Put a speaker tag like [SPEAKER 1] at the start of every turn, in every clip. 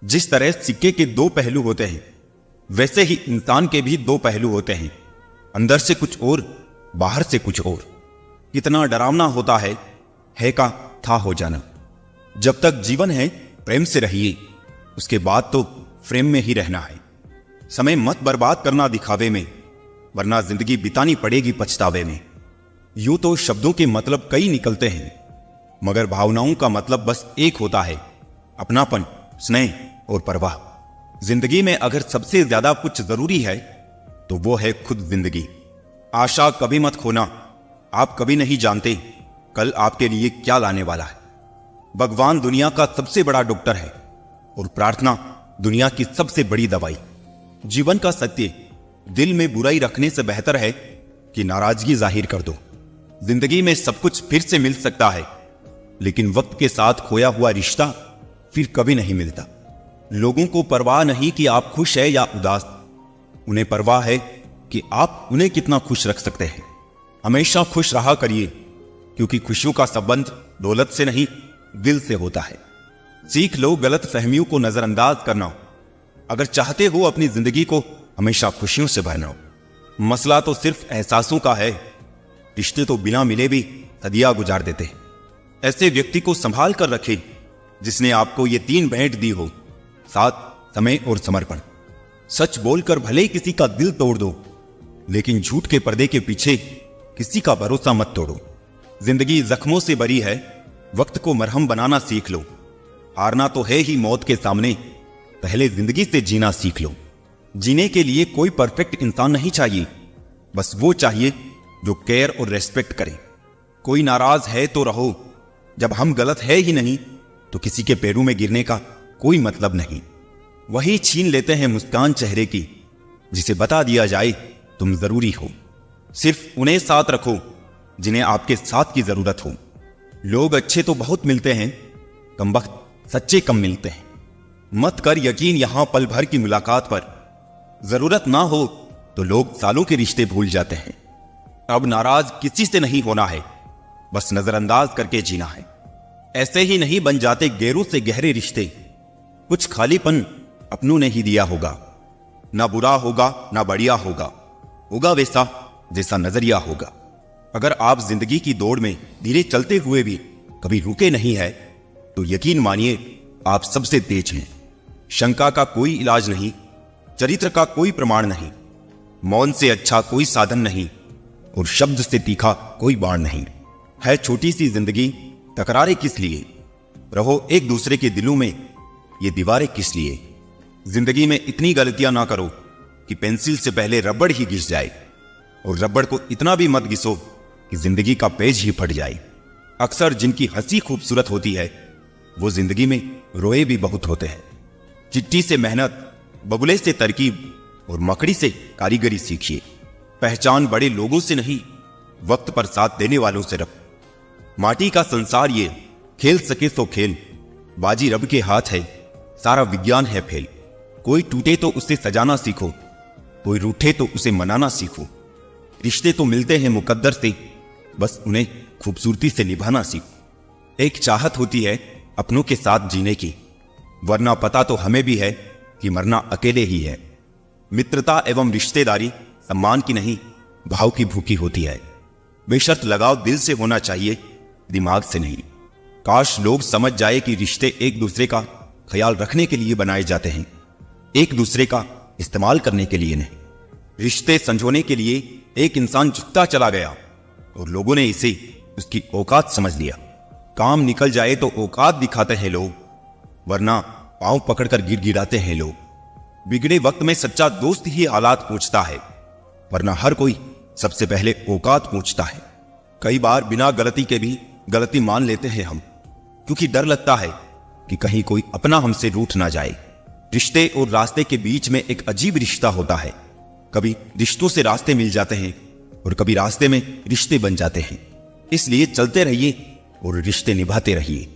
[SPEAKER 1] जिस तरह सिक्के के दो पहलू होते हैं, वैसे ही इंसान के भी दो पहलू होते हैं, अंदर से कुछ और, बाहर से कुछ और। कितना डरावना होता है का था हो जाना। जब तक जीवन है प्रेम से रहिए, उसके बाद तो फ्रेम में ही रहना है। समय मत बर्बाद करना दिखावे में, वरना जिंदगी बितानी पड़ेगी पछतावे में। यूं तो शब्दों के मतलब कई निकलते हैं, मगर भावनाओं का मतलब बस एक होता है, अपनापन, स्नेह और परवाह। जिंदगी में अगर सबसे ज्यादा कुछ जरूरी है तो वो है खुद जिंदगी। आशा कभी मत खोना, आप कभी नहीं जानते कल आपके लिए क्या लाने वाला है। भगवान दुनिया का सबसे बड़ा डॉक्टर है और प्रार्थना दुनिया की सबसे बड़ी दवाई। जीवन का सत्य, दिल में बुराई रखने से बेहतर है कि नाराजगी जाहिर कर दो। जिंदगी में सब कुछ फिर से मिल सकता है, लेकिन वक्त के साथ खोया हुआ रिश्ता फिर कभी नहीं मिलता। लोगों को परवाह नहीं कि आप खुश है या उदास, उन्हें परवाह है कि आप उन्हें कितना खुश रख सकते हैं। हमेशा खुश रहा करिए, क्योंकि खुशियों का संबंध दौलत से नहीं, दिल से होता है। सीख लो गलत फहमियों को नजरअंदाज करना, अगर चाहते हो अपनी जिंदगी को हमेशा खुशियों से भरना। मसला तो सिर्फ एहसासों का है, रिश्ते तो बिना मिले भी सदियां गुजार देते हैं। ऐसे व्यक्ति को संभाल कर रखें जिसने आपको ये 3 भेंट दी हो, साथ, समय और समर्पण। सच बोलकर भले ही किसी का दिल तोड़ दो, लेकिन झूठ के पर्दे के पीछे किसी का भरोसा मत तोड़ो। जिंदगी जख्मों से भरी है, वक्त को मरहम बनाना सीख लो। हारना तो है ही मौत के सामने, पहले जिंदगी से जीना सीख लो। जीने के लिए कोई परफेक्ट इंसान नहीं चाहिए, बस वो चाहिए जो केयर और रेस्पेक्ट करे। कोई नाराज है तो रहो, जब हम गलत है ही नहीं तो किसी के पैरों में गिरने का कोई मतलब नहीं। वही छीन लेते हैं मुस्कान चेहरे की, जिसे बता दिया जाए तुम जरूरी हो। सिर्फ उन्हें साथ रखो जिन्हें आपके साथ की जरूरत हो। लोग अच्छे तो बहुत मिलते हैं, कमबख्त सच्चे कम मिलते हैं। मत कर यकीन यहां पल भर की मुलाकात पर, जरूरत ना हो तो लोग सालों के रिश्ते भूल जाते हैं। अब नाराज किसी से नहीं होना है, बस नजरअंदाज करके जीना है। ऐसे ही नहीं बन जाते गैरों से गहरे रिश्ते, कुछ खालीपन अपनों ने ही दिया होगा। ना बुरा होगा ना बढ़िया होगा, होगा वैसा जैसा नजरिया होगा। अगर आप जिंदगी की दौड़ में धीरे चलते हुए भी कभी रुके नहीं है, तो यकीन मानिए आप सबसे तेज हैं। शंका का कोई इलाज नहीं, चरित्र का कोई प्रमाण नहीं, मौन से अच्छा कोई साधन नहीं, और शब्द से तीखा कोई बाण नहीं। है छोटी सी जिंदगी, तकरारें किस लिए, रहो एक दूसरे के दिलों में, ये दीवारें किस लिए। जिंदगी में इतनी गलतियां ना करो कि पेंसिल से पहले रबड़ ही घिस जाए, और रबड़ को इतना भी मत घिसो कि जिंदगी का पेज ही फट जाए। अक्सर जिनकी हंसी खूबसूरत होती है, वो जिंदगी में रोए भी बहुत होते हैं। चिट्ठी से मेहनत, बगुले से तरकीब और मकड़ी से कारीगरी सीखिए। पहचान बड़े लोगों से नहीं, वक्त पर साथ देने वालों से रखो। माटी का संसार ये, खेल सके तो खेल, बाजी रब के हाथ है, सारा विज्ञान है फेल। कोई टूटे तो उसे सजाना सीखो, कोई रूठे तो उसे मनाना सीखो। रिश्ते तो मिलते हैं मुकद्दर से, बस उन्हें खूबसूरती से निभाना सीखो। एक चाहत होती है अपनों के साथ जीने की, वरना पता तो हमें भी है कि मरना अकेले ही है। मित्रता एवं रिश्तेदारी सम्मान की नहीं, भाव की भूखी होती है। बेशर्त लगाव दिल से होना चाहिए, दिमाग से नहीं। काश लोग समझ जाए कि रिश्ते एक दूसरे का ख्याल रखने के लिए बनाए जाते हैं, एक दूसरे का इस्तेमाल करने के लिए नहीं। रिश्ते संजोने के लिए एक इंसान झुकता चला गया और लोगों ने इसे उसकी औकात समझ लिया। काम निकल जाए तो औकात दिखाते हैं लोग, वरना पांव पकड़कर गिड़गिड़ाते हैं लोग। बिगड़े वक्त में सच्चा दोस्त ही हालात पूछता है, वरना हर कोई सबसे पहले औकात पूछता है। कई बार बिना गलती के भी गलती मान लेते हैं हम, क्योंकि डर लगता है कि कहीं कोई अपना हमसे रूठ ना जाए। रिश्ते और रास्ते के बीच में एक अजीब रिश्ता होता है। कभी रिश्तों से रास्ते मिल जाते हैं और कभी रास्ते में रिश्ते बन जाते हैं। इसलिए चलते रहिए और रिश्ते निभाते रहिए।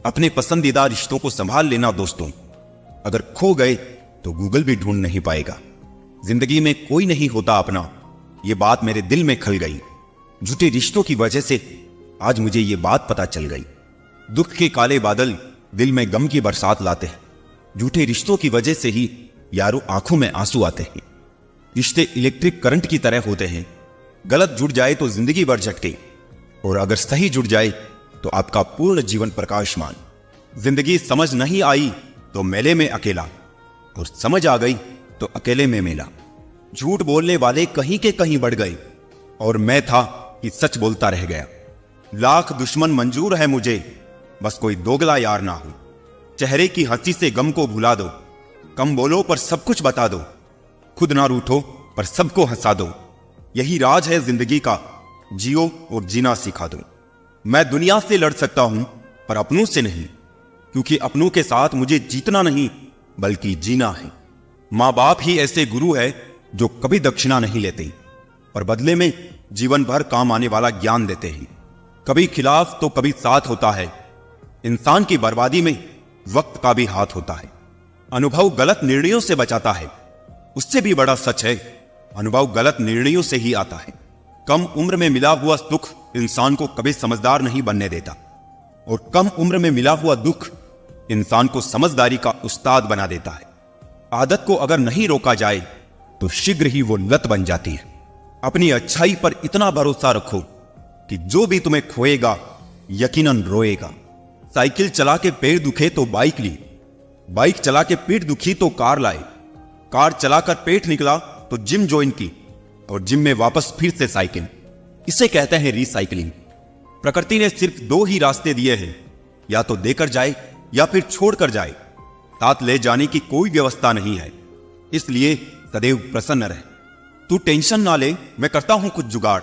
[SPEAKER 1] अपने पसंदीदा रिश्तों को संभाल लेना दोस्तों, अगर खो गए तो गूगल भी ढूंढ नहीं पाएगा। जिंदगी में कोई नहीं होता अपना, ये बात मेरे दिल में खल गई। झूठे रिश्तों की वजह से आज मुझे ये बात पता चल गई। दुख के काले बादल दिल में गम की बरसात लाते हैं। झूठे रिश्तों की वजह से ही यारों आंखों में आंसू आते हैं। रिश्ते इलेक्ट्रिक करंट की तरह होते हैं, गलत जुड़ जाए तो जिंदगी भर झटके, और अगर सही जुड़ जाए तो आपका पूर्ण जीवन प्रकाशमान। जिंदगी समझ नहीं आई तो मेले में अकेला, और समझ आ गई तो अकेले में मेला। झूठ बोलने वाले कहीं के कहीं बढ़ गए, और मैं था कि सच बोलता रह गया। लाख दुश्मन मंजूर है मुझे, बस कोई दोगला यार ना हो। चेहरे की हंसी से गम को भुला दो, कम बोलो पर सब कुछ बता दो। खुद ना रूठो पर सबको हंसा दो, यही राज है जिंदगी का, जियो और जीना सिखा दो। मैं दुनिया से लड़ सकता हूं पर अपनों से नहीं, क्योंकि अपनों के साथ मुझे जीतना नहीं बल्कि जीना है। मां बाप ही ऐसे गुरु है जो कभी दक्षिणा नहीं लेते और बदले में जीवन भर काम आने वाला ज्ञान देते हैं। कभी खिलाफ तो कभी साथ होता है। इंसान की बर्बादी में वक्त का भी हाथ होता है। अनुभव गलत निर्णयों से बचाता है, उससे भी बड़ा सच है अनुभव गलत निर्णयों से ही आता है। कम उम्र में मिला हुआ सुख इंसान को कभी समझदार नहीं बनने देता, और कम उम्र में मिला हुआ दुख इंसान को समझदारी का उस्ताद बना देता है। आदत को अगर नहीं रोका जाए तो शीघ्र ही वो लत बन जाती है। अपनी अच्छाई पर इतना भरोसा रखो कि जो भी तुम्हें खोएगा यकीनन रोएगा। साइकिल चला के पैर दुखे तो बाइक ली, बाइक चला के पीठ दुखी तो कार लाए, कार चलाकर पेट निकला तो जिम ज्वाइन की, और जिम में वापस फिर से साइकिल। इसे कहते हैं रिसाइकलिंग। प्रकृति ने सिर्फ दो ही रास्ते दिए हैं, या तो देकर जाए या फिर छोड़कर जाए। साथ ले जाने की कोई व्यवस्था नहीं है, इसलिए सदैव प्रसन्न रहे। तू टेंशन ना ले, मैं करता हूं कुछ जुगाड़।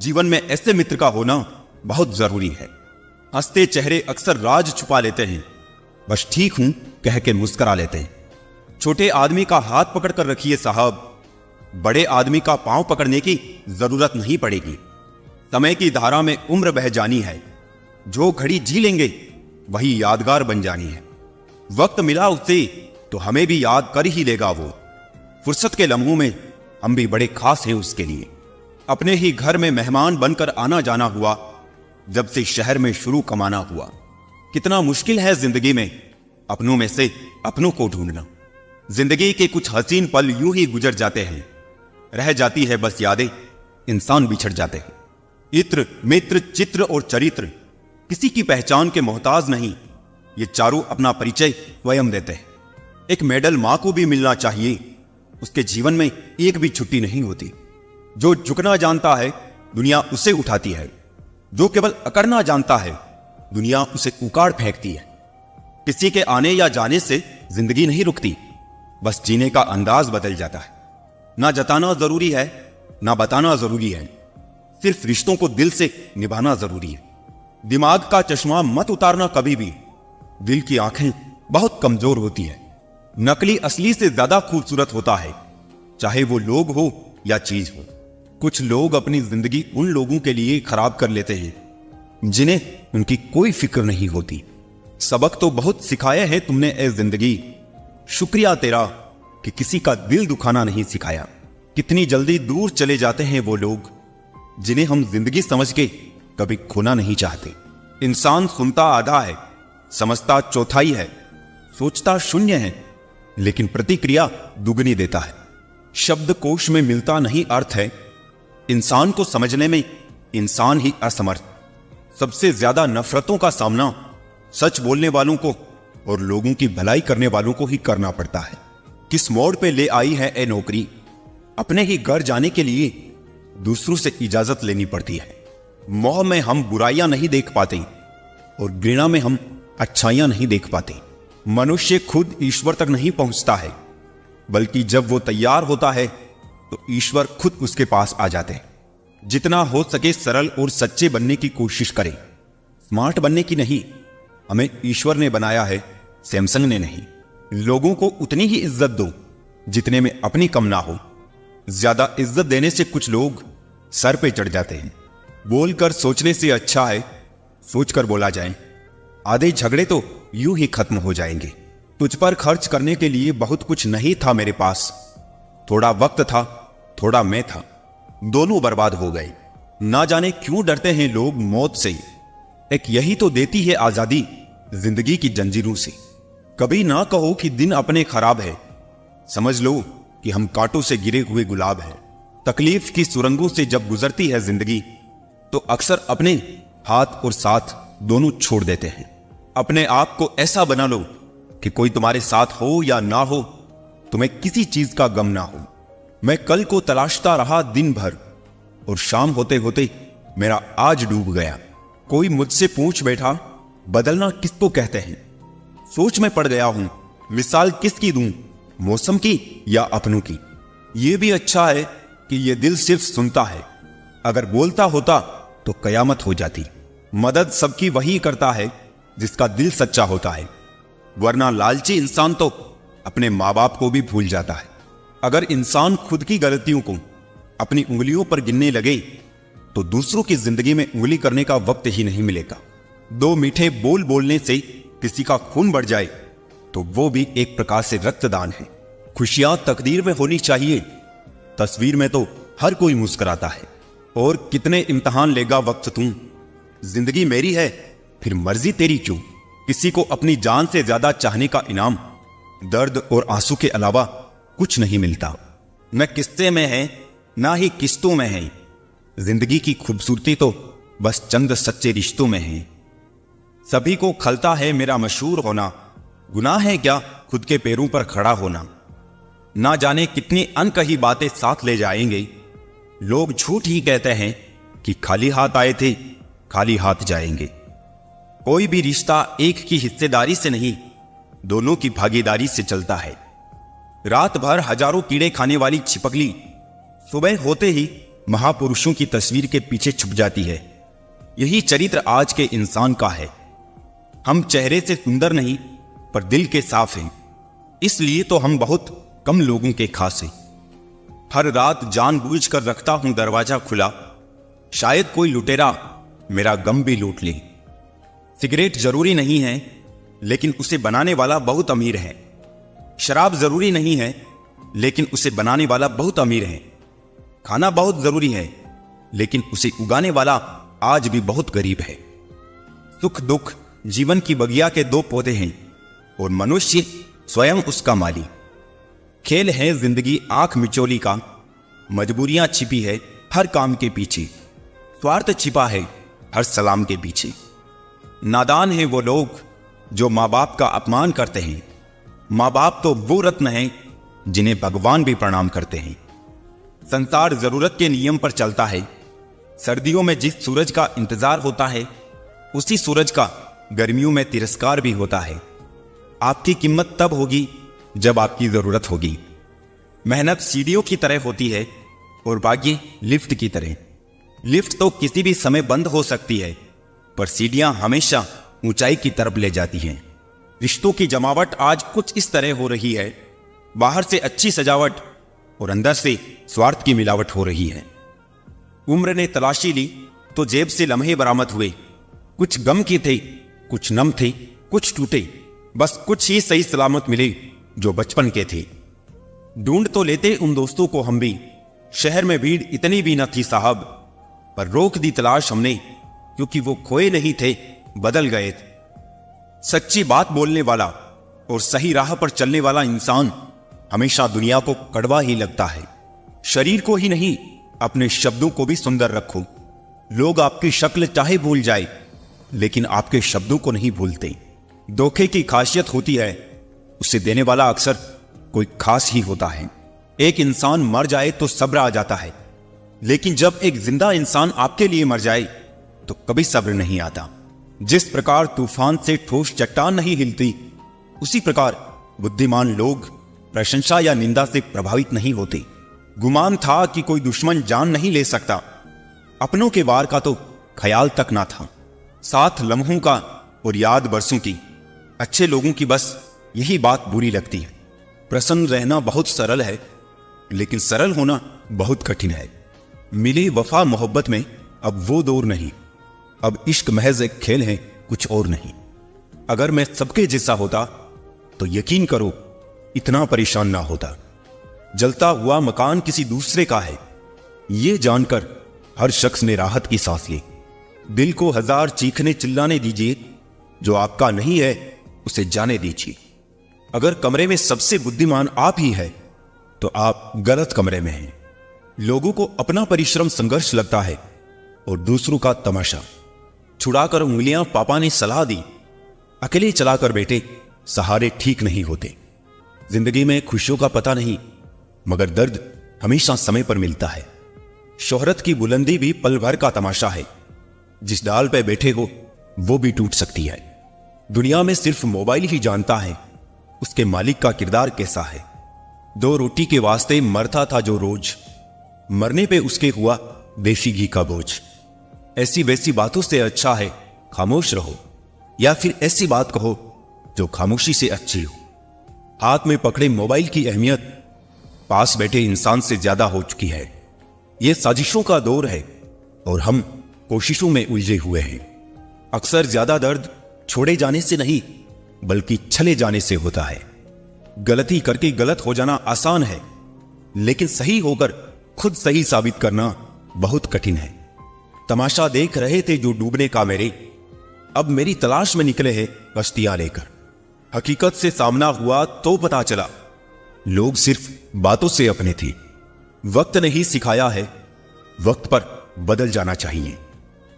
[SPEAKER 1] जीवन में ऐसे मित्र का होना बहुत जरूरी है। हंसते चेहरे अक्सर राज छुपा लेते हैं, बस ठीक हूं कह के मुस्कुरा लेते हैं। छोटे आदमी का हाथ पकड़कर रखिए साहब, बड़े आदमी का पांव पकड़ने की जरूरत नहीं पड़ेगी। समय की धारा में उम्र बह जानी है, जो घड़ी जी लेंगे वही यादगार बन जानी है। वक्त मिला उसे तो हमें भी याद कर ही लेगा वो। फुर्सत के लम्हों में हम भी बड़े खास हैं उसके लिए। अपने ही घर में मेहमान बनकर आना जाना हुआ, जब से शहर में शुरू कमाना हुआ। कितना मुश्किल है जिंदगी में अपनों में से अपनों को ढूंढना। जिंदगी के कुछ हसीन पल यूं ही गुजर जाते हैं, रह जाती है बस यादें, इंसान बिछड़ जाते हैं। इत्र मित्र चित्र और चरित्र किसी की पहचान के मोहताज नहीं, ये चारों अपना परिचय स्वयं देते हैं। एक मेडल मां को भी मिलना चाहिए, उसके जीवन में एक भी छुट्टी नहीं होती। जो झुकना जानता है दुनिया उसे उठाती है, जो केवल अकड़ना जानता है दुनिया उसे उकाड़ फेंकती है। किसी के आने या जाने से जिंदगी नहीं रुकती, बस जीने का अंदाज बदल जाता है। ना जताना जरूरी है ना बताना जरूरी है, सिर्फ रिश्तों को दिल से निभाना जरूरी है। दिमाग का चश्मा मत उतारना कभी भी, दिल की आंखें बहुत कमजोर होती है। नकली असली से ज्यादा खूबसूरत होता है, चाहे वो लोग हो या चीज हो। कुछ लोग अपनी जिंदगी उन लोगों के लिए खराब कर लेते हैं जिन्हें उनकी कोई फिक्र नहीं होती। सबक तो बहुत सिखाए हैं तुमने ए जिंदगी, शुक्रिया तेरा कि किसी का दिल दुखाना नहीं सिखाया। कितनी जल्दी दूर चले जाते हैं वो लोग जिन्हें हम जिंदगी समझ के कभी खोना नहीं चाहते। इंसान सुनता आधा है, समझता चौथाई है, सोचता शून्य है, लेकिन प्रतिक्रिया दुगनी देता है। शब्द कोश में मिलता नहीं अर्थ है, इंसान को समझने में इंसान ही असमर्थ। सबसे ज्यादा नफरतों का सामना सच बोलने वालों को और लोगों की भलाई करने वालों को ही करना पड़ता है। किस मोड़ पे ले आई है ए नौकरी, अपने ही घर जाने के लिए दूसरों से इजाजत लेनी पड़ती है। मोह में हम बुराइयां नहीं देख पाते और घृणा में हम अच्छाइयां नहीं देख पाते। मनुष्य खुद ईश्वर तक नहीं पहुंचता है, बल्कि जब वो तैयार होता है तो ईश्वर खुद उसके पास आ जाते हैं। जितना हो सके सरल और सच्चे बनने की कोशिश करें, स्मार्ट बनने की नहीं। हमें ईश्वर ने बनाया है, सैमसंग ने नहीं। लोगों को उतनी ही इज्जत दो जितने में अपनी कम ना हो। ज्यादा इज्जत देने से कुछ लोग सर पे चढ़ जाते हैं। बोलकर सोचने से अच्छा है सोचकर बोला जाए। आधे झगड़े तो यूं ही खत्म हो जाएंगे। तुझ पर खर्च करने के लिए बहुत कुछ नहीं था मेरे पास, थोड़ा वक्त था, थोड़ा मैं था, दोनों बर्बाद हो गए। ना जाने क्यों डरते हैं लोग मौत से, एक यही तो देती है आजादी जिंदगी की जंजीरों से। कभी ना कहो कि दिन अपने खराब है, समझ लो कि हम कांटों से गिरे हुए गुलाब हैं। तकलीफ की सुरंगों से जब गुजरती है जिंदगी, तो अक्सर अपने हाथ और साथ दोनों छोड़ देते हैं। अपने आप को ऐसा बना लो कि कोई तुम्हारे साथ हो या ना हो, तुम्हें किसी चीज का गम ना हो। मैं कल को तलाशता रहा दिन भर, और शाम होते होते मेरा आज डूब गया। कोई मुझसे पूछ बैठा, बदलना किसको कहते हैं? सोच में पड़ गया हूं, मिसाल किसकी दूं, मौसम की या अपनों की? यह भी अच्छा है कि यह दिल सिर्फ सुनता है, अगर बोलता होता तो कयामत हो जाती। मदद सबकी वही करता है जिसका दिल सच्चा होता है, वरना लालची इंसान तो अपने माँ बाप को भी भूल जाता है। अगर इंसान खुद की गलतियों को अपनी उंगलियों पर गिनने लगे तो दूसरों की जिंदगी में उंगली करने का वक्त ही नहीं मिलेगा। दो मीठे बोल बोलने से किसी का खून बढ़ जाए तो वो भी एक प्रकार से रक्तदान है। खुशियां तकदीर में होनी चाहिए, तस्वीर में तो हर कोई मुस्कुराता है। और कितने इम्तिहान लेगा वक्त तुम, जिंदगी मेरी है फिर मर्जी तेरी क्यों? किसी को अपनी जान से ज्यादा चाहने का इनाम दर्द और आंसू के अलावा कुछ नहीं मिलता। न किस्से में है ना ही किस्तों में है, जिंदगी की खूबसूरती तो बस चंद सच्चे रिश्तों में है। सभी को खलता है मेरा मशहूर होना, गुनाह है क्या खुद के पैरों पर खड़ा होना? ना जाने कितनी अनकही बातें साथ ले जाएंगे, लोग झूठ ही कहते हैं कि खाली हाथ आए थे खाली हाथ जाएंगे। कोई भी रिश्ता एक की हिस्सेदारी से नहीं, दोनों की भागीदारी से चलता है। रात भर हजारों कीड़े खाने वाली छिपकली सुबह होते ही महापुरुषों की तस्वीर के पीछे छुप जाती है। यही चरित्र आज के इंसान का है। हम चेहरे से सुंदर नहीं पर दिल के साफ हैं, इसलिए तो हम बहुत कम लोगों के खास हैं। हर रात जानबूझकर रखता हूं दरवाजा खुला, शायद कोई लुटेरा मेरा गम भी लूट ले। सिगरेट जरूरी नहीं है लेकिन उसे बनाने वाला बहुत अमीर है। शराब जरूरी नहीं है लेकिन उसे बनाने वाला बहुत अमीर है। खाना बहुत जरूरी है लेकिन उसे उगाने वाला आज भी बहुत गरीब है। सुख दुख जीवन की बगिया के दो पौधे हैं और मनुष्य स्वयं उसका माली। खेल है जिंदगी आंख मिचोली का, मजबूरियां छिपी है हर काम के पीछे, स्वार्थ छिपा है हर सलाम के पीछे। नादान है वो लोग जो माँ बाप का अपमान करते हैं, माँ बाप तो वो रत्न हैं जिन्हें भगवान भी प्रणाम करते हैं। संसार जरूरत के नियम पर चलता है, सर्दियों में जिस सूरज का इंतजार होता है उसी सूरज का गर्मियों में तिरस्कार भी होता है। आपकी कीमत तब होगी जब आपकी जरूरत होगी। मेहनत सीढ़ियों की तरह होती है और भाग्य लिफ्ट की तरह। लिफ्ट तो किसी भी समय बंद हो सकती है पर सीढ़ियां हमेशा ऊंचाई की तरफ ले जाती हैं। रिश्तों की जमावट आज कुछ इस तरह हो रही है, बाहर से अच्छी सजावट और अंदर से स्वार्थ की मिलावट हो रही है। उम्र ने तलाशी ली तो जेब से लम्हे बरामद हुए, कुछ गम के थे कुछ नम थे कुछ टूटे, बस कुछ ही सही सलामत मिले जो बचपन के थे। ढूंढ तो लेते उन दोस्तों को हम भी, शहर में भीड़ इतनी भी न थी साहब, पर रोक दी तलाश हमने क्योंकि वो खोए नहीं थे बदल गए थे। सच्ची बात बोलने वाला और सही राह पर चलने वाला इंसान हमेशा दुनिया को कड़वा ही लगता है। शरीर को ही नहीं अपने शब्दों को भी सुंदर रखो। लोग आपकी शक्ल चाहे भूल जाए लेकिन आपके शब्दों को नहीं भूलते। धोखे की खासियत होती है उसे देने वाला अक्सर कोई खास ही होता है। एक इंसान मर जाए तो सब्र आ जाता है, लेकिन जब एक जिंदा इंसान आपके लिए मर जाए तो कभी सब्र नहीं आता। जिस प्रकार तूफान से ठोस चट्टान नहीं हिलती, उसी प्रकार बुद्धिमान लोग प्रशंसा या निंदा से प्रभावित नहीं होते। गुमान था कि कोई दुश्मन जान नहीं ले सकता, अपनों के वार का तो ख्याल तक ना था। साथ लम्हों का और याद बरसों की, अच्छे लोगों की बस यही बात बुरी लगती है। प्रसन्न रहना बहुत सरल है लेकिन सरल होना बहुत कठिन है। मिली वफा मोहब्बत में अब वो दौर नहीं, अब इश्क महज एक खेल है कुछ और नहीं। अगर मैं सबके जैसा होता तो यकीन करो इतना परेशान ना होता। जलता हुआ मकान किसी दूसरे का है, ये जानकर हर शख्स ने राहत की सांस ली। दिल को हजार चीखने चिल्लाने दीजिए, जो आपका नहीं है उसे जाने दीजिए। अगर कमरे में सबसे बुद्धिमान आप ही है तो आप गलत कमरे में हैं। लोगों को अपना परिश्रम संघर्ष लगता है और दूसरों का तमाशा। छुड़ाकर उंगलियां पापा ने सलाह दी, अकेले चलाकर बेटे सहारे ठीक नहीं होते। जिंदगी में खुशियों का पता नहीं, मगर दर्द हमेशा समय पर मिलता है। शोहरत की बुलंदी भी पल भर का तमाशा है। जिस डाल पे बैठे हो वो भी टूट सकती है। दुनिया में सिर्फ मोबाइल ही जानता है उसके मालिक का किरदार कैसा है। 2 रोटी के वास्ते मरता था जो रोज, मरने पे उसके हुआ देसी घी का बोझ। ऐसी वैसी बातों से अच्छा है खामोश रहो, या फिर ऐसी बात कहो जो खामोशी से अच्छी हो। हाथ में पकड़े मोबाइल की अहमियत पास बैठे इंसान से ज्यादा हो चुकी है। यह साजिशों का दौर है और हम कोशिशों में उलझे हुए हैं। अक्सर ज्यादा दर्द छोड़े जाने से नहीं बल्कि छले जाने से होता है। गलती करके गलत हो जाना आसान है, लेकिन सही होकर खुद सही साबित करना बहुत कठिन है। तमाशा देख रहे थे जो डूबने का मेरे, अब मेरी तलाश में निकले हैं कश्तियां लेकर। हकीकत से सामना हुआ तो पता चला लोग सिर्फ बातों से अपने थे। वक्त ने ही सिखाया है वक्त पर बदल जाना चाहिए।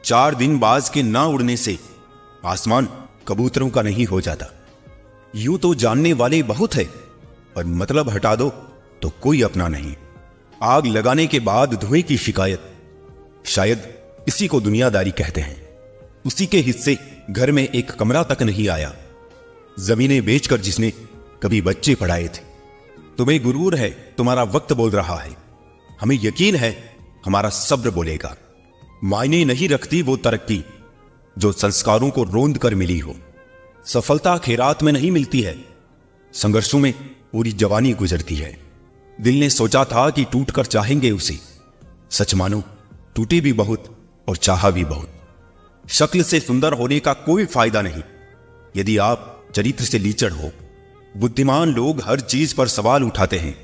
[SPEAKER 1] 4 दिन बाज के ना उड़ने से आसमान कबूतरों का नहीं हो जाता। यूं तो जानने वाले बहुत है, पर मतलब हटा दो तो कोई अपना नहीं। आग लगाने के बाद धुएं की शिकायत, शायद इसी को दुनियादारी कहते हैं। उसी के हिस्से घर में एक कमरा तक नहीं आया। जमीनें बेचकर जिसने कभी बच्चे पढ़ाए थे। तुम्हें गुरूर है तुम्हारा वक्त बोल रहा है, हमें यकीन है हमारा सब्र बोलेगा। मायने नहीं रखती वो तरक्की जो संस्कारों को रोंद कर मिली हो। सफलता खैरात में नहीं मिलती है, संघर्षों में पूरी जवानी गुजरती है। दिल ने सोचा था कि टूट कर चाहेंगे उसे, सच मानो टूटे भी बहुत और चाहा भी बहुत। शक्ल से सुंदर होने का कोई फायदा नहीं यदि आप चरित्र से लीचड़ हो। बुद्धिमान लोग हर चीज पर सवाल उठाते हैं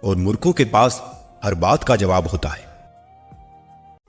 [SPEAKER 1] और मूर्खों के पास हर बात का जवाब होता है।